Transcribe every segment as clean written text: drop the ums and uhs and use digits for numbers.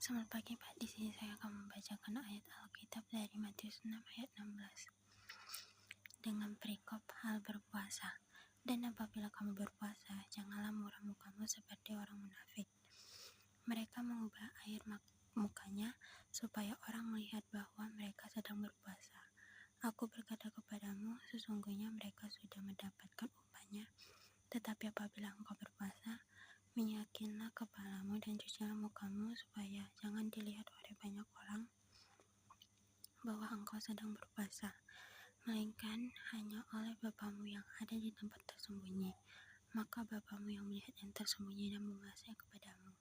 Selamat pagi Pak, di sini saya akan membacakan ayat Alkitab dari Matius 6 ayat 16 dengan perikop hal berpuasa. Dan apabila kamu berpuasa, janganlah muram mukamu seperti orang munafik. Mereka mengubah air mukanya supaya orang melihat bahwa mereka sedang berpuasa. Aku berkata kepadamu, sesungguhnya mereka sudah mendapatkan upahnya. Tetapi apabila engkau berpuasa, minyakinlah kepalamu dan cucilah mukamu supaya jangan dilihat oleh banyak orang bahwa engkau sedang berpuasa, melainkan hanya oleh Bapamu yang ada di tempat tersembunyi. Maka Bapamu yang melihat yang tersembunyi dan membalasnya kepadamu.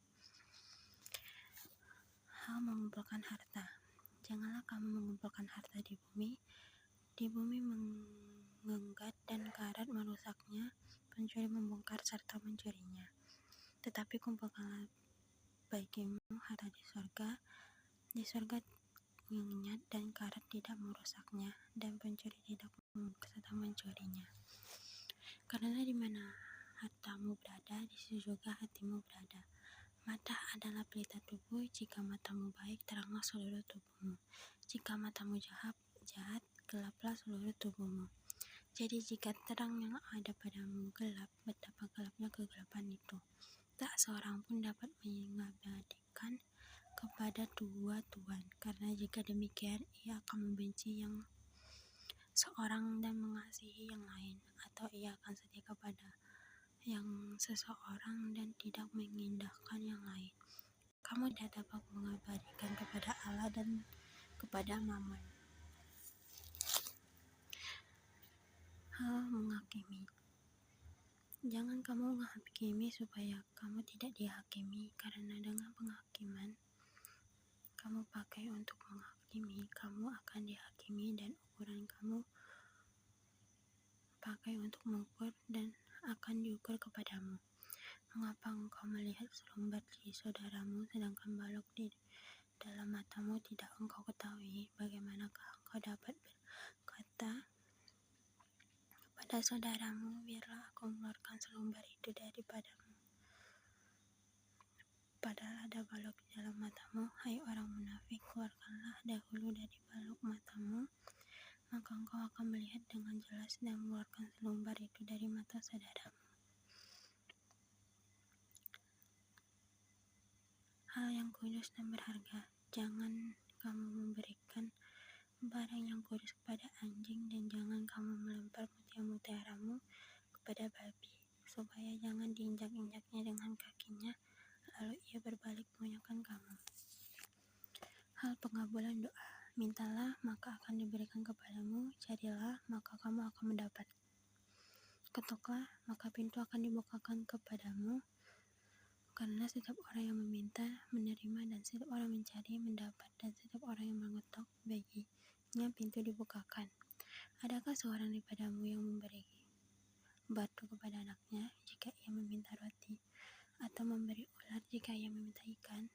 Hal mengumpulkan harta. Janganlah kamu mengumpulkan harta di bumi mengenggat dan karat merusaknya, pencuri membongkar serta mencurinya. Tetapi kumpulkanlah bagimu harta di sorga nyengat dan karat tidak merusaknya, dan pencuri tidak membongkar serta mencurinya. Karena di mana hartamu berada, di situ juga hatimu berada. Mata adalah pelita tubuh. Jika matamu baik, teranglah seluruh tubuhmu. Jika matamu jahat, gelaplah seluruh tubuhmu. Jadi jika terang yang ada padamu gelap, betapa gelapnya kegelapan itu. Tak seorang pun dapat mengabadikan kepada dua tuan, karena jika demikian ia akan membenci yang seorang dan mengasihi yang lain, atau ia akan setia kepada yang seseorang dan tidak mengindahkan yang lain. Kamu tidak dapat mengabadikan kepada Allah dan kepada Mammon. Hal menghakimi. Jangan kamu menghakimi supaya kamu tidak dihakimi, karena dengan penghakiman kamu pakai untuk menghakimi, kamu akan dihakimi, dan ukuran kamu pakai untuk mengukur dan akan diukur kepadamu. Mengapa engkau melihat selumbar di saudaramu, sedangkan balok di dalam matamu tidak engkau ketahui? Bagaimanakah engkau dapat berkata kepada saudaramu, biarlah aku mengeluarkan selumbar itu daripadamu, padahal ada balok di dalam matamu? Hai orang munafik, keluarkanlah dahulu dari balok matamu, maka engkau akan melihat dengan jelas dan mengeluarkan selumbar itu dari mata saudaramu. Hal yang kudus dan berharga. Jangan kamu memberikan barang yang kudus kepada anjing, dan jangan kamu melempar mutiara-mutiaramu kepada babi, supaya jangan diinjak-injaknya dengan kakinya, lalu ia berbalik mengunyahkan kamu. Hal pengabulan doa. Mintalah, maka akan diberikan kepadamu. Carilah, maka kamu akan mendapat. Ketoklah, maka pintu akan dibukakan kepadamu. Karena setiap orang yang meminta, menerima, dan setiap orang mencari, mendapat, dan setiap orang yang mengetok, baginya pintu dibukakan. Adakah seorang daripadamu yang memberi batu kepada anaknya jika ia meminta roti, atau memberi ular jika ia meminta ikan?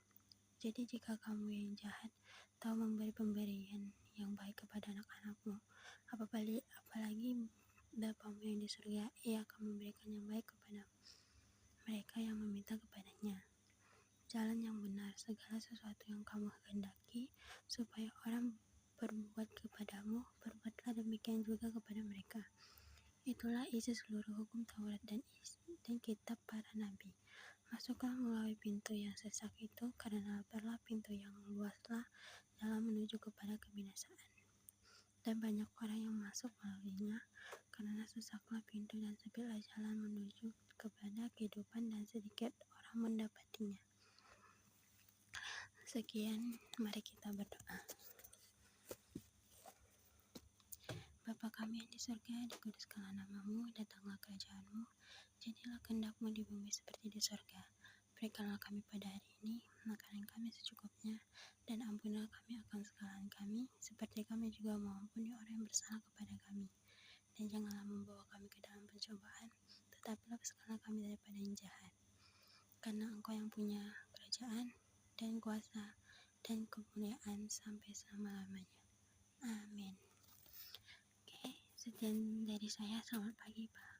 Jadi jika kamu yang jahat tahu memberi pemberian yang baik kepada anak-anakmu, apalagi Bapamu yang di surga, ia akan memberikan yang baik kepada mereka yang meminta kepadanya. Jalan yang benar, segala sesuatu yang kamu kehendaki supaya orang berbuat kepadamu, berbuatlah demikian juga kepada mereka. Itulah isi seluruh hukum Taurat dan kitab para nabi. Masuklah melalui pintu yang sesak itu, karena lebarlah pintu yang luaslah dalam menuju kepada kebinasaan, dan banyak orang yang masuk melaluinya. Karena sesaklah pintu dan sempitlah jalan menuju kepada kehidupan, dan sedikit orang mendapatinya. Sekian, mari kita berdoa. Bapa kami yang di surga, dikuduskanlah namamu, datanglah kerajaanmu, jadilah kehendakmu di bumi seperti di surga. Berikanlah kami pada hari ini makanan kami secukupnya, dan ampunilah kami akan kesalahan kami, seperti kami juga mengampuni orang yang bersalah kepada kami. Dan janganlah membawa kami ke dalam pencobaan, tetapi lepaskanlah kami daripada yang jahat. Karena Engkau yang punya kerajaan dan kuasa dan kemuliaan sampai selama-lamanya. Amin. Oke, sekian dari saya. Selamat pagi, Pak.